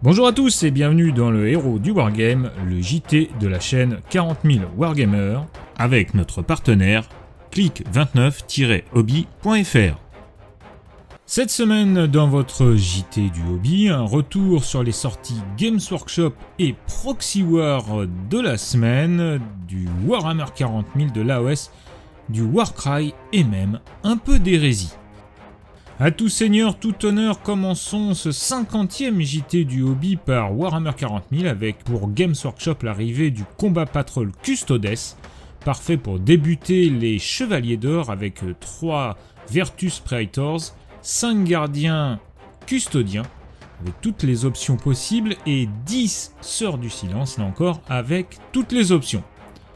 Bonjour à tous et bienvenue dans le Héros du Wargame, le JT de la chaîne 40 000 Wargamers, avec notre partenaire click29-hobby.fr. Cette semaine dans votre JT du hobby, un retour sur les sorties Games Workshop et Proxy War de la semaine, du Warhammer 40 000, de l'AOS, du Warcry et même un peu d'hérésie. À tout seigneur, tout honneur, commençons ce 50e JT du hobby par Warhammer 40 000 avec pour Games Workshop l'arrivée du Combat Patrol Custodes, parfait pour débuter les Chevaliers d'Or avec 3 Vertus Praetors, 5 Gardiens Custodiens avec toutes les options possibles et 10 Sœurs du Silence, là encore avec toutes les options.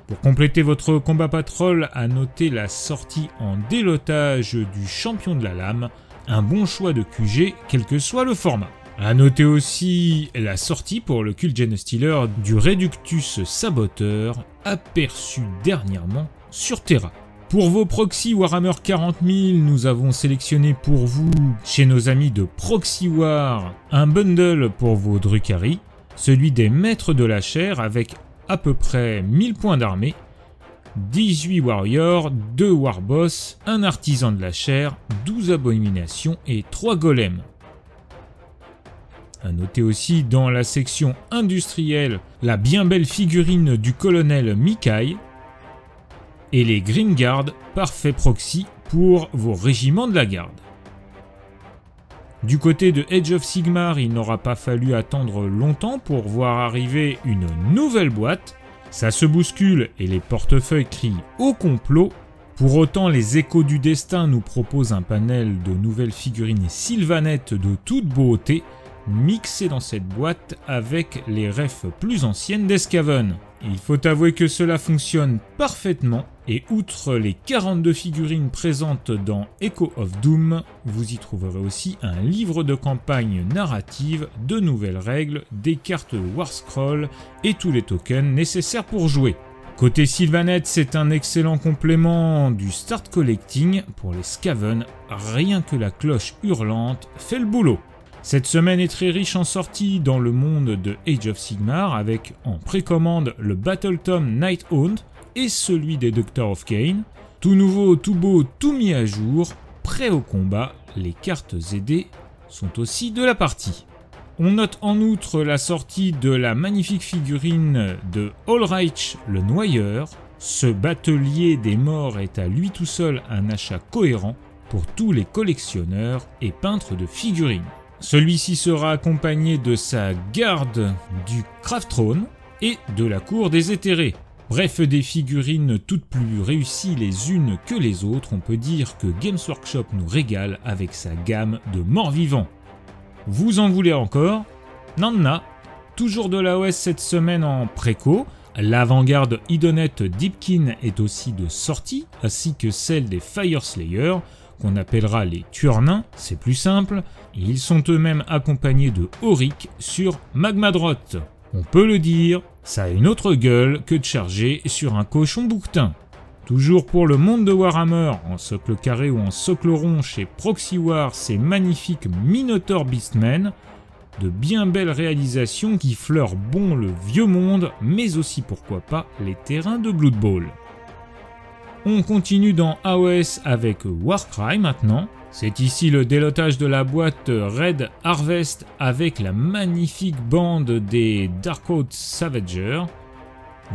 Pour compléter votre Combat Patrol, à noter la sortie en délotage du Champion de la Lame, un bon choix de QG, quel que soit le format. A noter aussi la sortie pour le Cult Genestealer du Reductus Saboteur, aperçu dernièrement sur Terra. Pour vos proxys Warhammer 40 000, nous avons sélectionné pour vous, chez nos amis de Proxy War, un bundle pour vos Drukhari, celui des Maîtres de la Chair avec à peu près 1000 points d'armée, 18 warriors, 2 warboss, un artisan de la chair, 12 abominations et 3 golems. A noter aussi dans la section industrielle la bien belle figurine du colonel Mikai et les Green Guard, parfait proxy pour vos régiments de la garde. Du côté de Age of Sigmar, il n'aura pas fallu attendre longtemps pour voir arriver une nouvelle boîte. Ça se bouscule et les portefeuilles crient au complot. Pour autant, les Échos du Destin nous proposent un panel de nouvelles figurines sylvanettes de toute beauté, mixées dans cette boîte avec les refs plus anciennes d'Escaven. Il faut avouer que cela fonctionne parfaitement, et outre les 42 figurines présentes dans Echo of Doom, vous y trouverez aussi un livre de campagne narrative, de nouvelles règles, des cartes War Scroll et tous les tokens nécessaires pour jouer. Côté Sylvanette, c'est un excellent complément du Start Collecting pour les Skaven, rien que la cloche hurlante fait le boulot. Cette semaine est très riche en sorties dans le monde de Age of Sigmar avec en précommande le Battle Tome Nighthaunt et celui des Doctors of Khaine. Tout nouveau, tout beau, tout mis à jour, prêt au combat, les cartes aidées sont aussi de la partie. On note en outre la sortie de la magnifique figurine de Ulrich le Noyeur. Ce batelier des morts est à lui tout seul un achat cohérent pour tous les collectionneurs et peintres de figurines. Celui-ci sera accompagné de sa garde du Craft Throne et de la cour des éthérés. Bref, des figurines toutes plus réussies les unes que les autres, on peut dire que Games Workshop nous régale avec sa gamme de morts-vivants. Vous en voulez encore? Nanna, toujours de l'AOS cette semaine en préco. L'avant-garde Idonette Deepkin est aussi de sortie, ainsi que celle des Fireslayers, qu'on appellera les tueurs nains, c'est plus simple, et ils sont eux-mêmes accompagnés de Auric sur Magmadroth. On peut le dire, ça a une autre gueule que de charger sur un cochon bouquetin. Toujours pour le monde de Warhammer, en socle carré ou en socle rond chez Proxy War, ces magnifiques Minotaur Beastmen, de bien belles réalisations qui fleurent bon le vieux monde, mais aussi pourquoi pas les terrains de Blood Bowl. On continue dans AOS avec Warcry maintenant. C'est ici le délotage de la boîte Red Harvest avec la magnifique bande des Darkoath Savagers,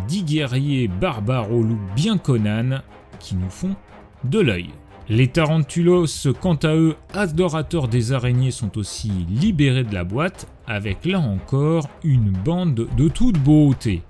10 guerriers barbares au loup bien Conan qui nous font de l'œil. Les Tarantulos, quant à eux, adorateurs des araignées, sont aussi libérés de la boîte avec là encore une bande de toute beauté.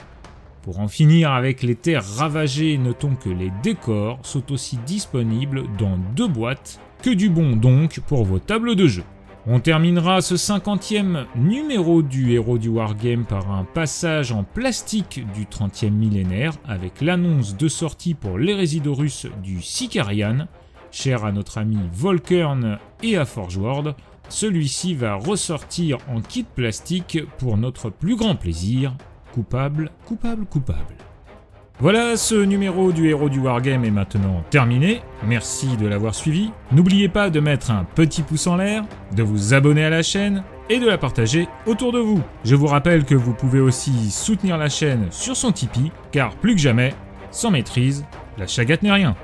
Pour en finir avec les terres ravagées, notons que les décors sont aussi disponibles dans 2 boîtes, que du bon donc pour vos tables de jeu. On terminera ce 50e numéro du Héros du Wargame par un passage en plastique du 30e millénaire avec l'annonce de sortie pour l'Hérésidorus du Sicarian, cher à notre ami Volkern et à Forgeworld. Celui-ci va ressortir en kit plastique pour notre plus grand plaisir. Coupable, coupable, coupable. Voilà, ce numéro du Héros du Wargame est maintenant terminé. Merci de l'avoir suivi. N'oubliez pas de mettre un petit pouce en l'air, de vous abonner à la chaîne et de la partager autour de vous. Je vous rappelle que vous pouvez aussi soutenir la chaîne sur son Tipeee, car plus que jamais, sans maîtrise, la chagate n'est rien.